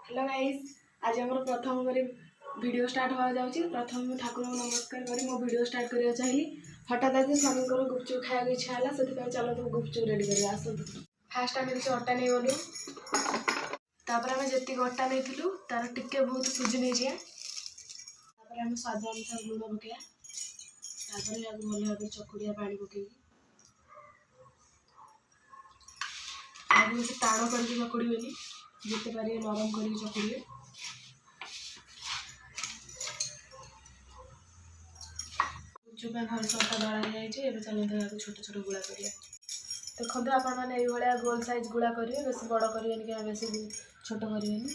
Hello guys, आज आम प्रथम वीडियो स्टार्ट हो जाऊँगी। प्रथम ठाकुर नमस्कार कर मो वीडियो स्टार्ट करने चाहिए। हठात आज स्वामी को गुपचुप खाया इच्छा है से चलो गुपचुप रेडी कर आस। फास्ट आम किसी अटा नहीं गलु तापर आम जी अटा नहीं तार टिके बहुत सुजी नहीं जाए आम स्वाद अनुसार लुण पकड़ा भल भाव चकुड़िया पानी पकई टाण कर चकुड़े जिते पारे नरम कर चकुड़े गुपचुप भलसे अटा दला जाए। चलते छोट छोट गुड़ा करिए। देखो आप गोल साइज गुड़ा करेंगे, बेस बड़ करेंगे क्या बेस छोट करेंगे।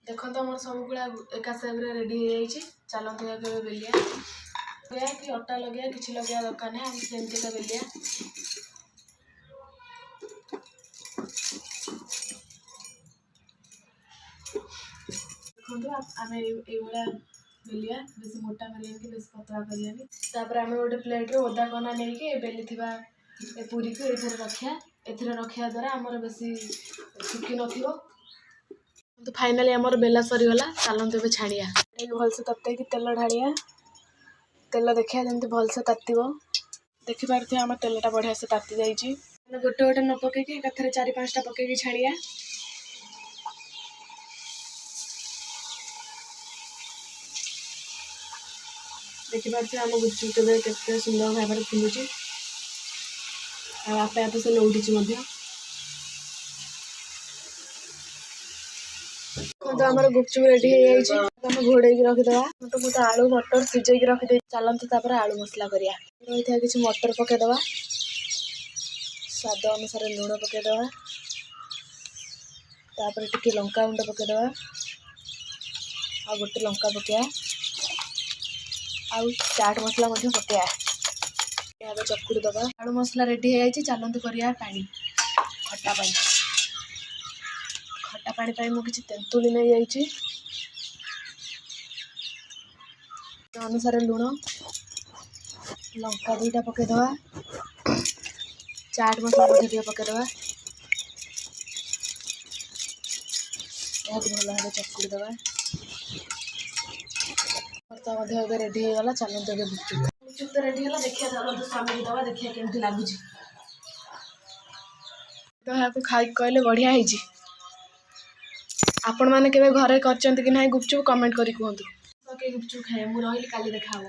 देखो आम सब गुड़ा एका सेप रेडी हो जाए। चलते बेलिया कि अटा लगे कि लगे दरकार ना सेमती का बेलिया देखो आम ये बेलिया बेस मोटा करिए कि बेस पतला करिए। आम गोटे प्लेट ओदा कना नहीं बेली पूरी को ये रखा रखा द्वारा आमर बेसी सुखी न। तो फाइनाली आमर बेला सरीगला। चलते ए छाड़िया भलसे तत्ते कि तेल ढाड़िया। तेल देखिए जमी भलसे तातीब देखिपे आम तेलटा बढ़िया से ताती जाइए। गोटे गोटे न पकईकि एकाथरे 4-5टा पकईकि छाड़िया। देखिपे आम गुपचुप के सुंदर भाव में फुलुची आपे आपे से लौटी। आमर गुपचुप रेडी हो जाए। घोड़े रखीदे तो मुझे आलू मटर सिझे रखीदे। चलते आलू मसला करिया। रही था कि मटर पकईदे स्वाद अनुसार लुण पकईदे टी लंका गुंड पकईदे आ गोटे लंका पकड़ा आउ चाट मसला पकड़ा चकुड़ी दबा। आलू मसला रेडी हो जाए। चलते करिया पानी खट्टा पानी। खट्टा पानी पाई मु किछि तेंतुली नहीं जाइए अनुसार लुण लंका 2टा पकईदे चाट मसला पकईदे भल भाव चकुड़ी दबा। रेडी हो गला। चलते गुपचुप तो रेडी है। देखिए चलते स्वामी दबा देखिए केमती लगुच। तो यहाँ खाई कहले बढ़िया है। आपण मैंने घरे कर गुपचुप कमेंट करी कहतु गुपचुप खाए। मुझे रही काली देखा।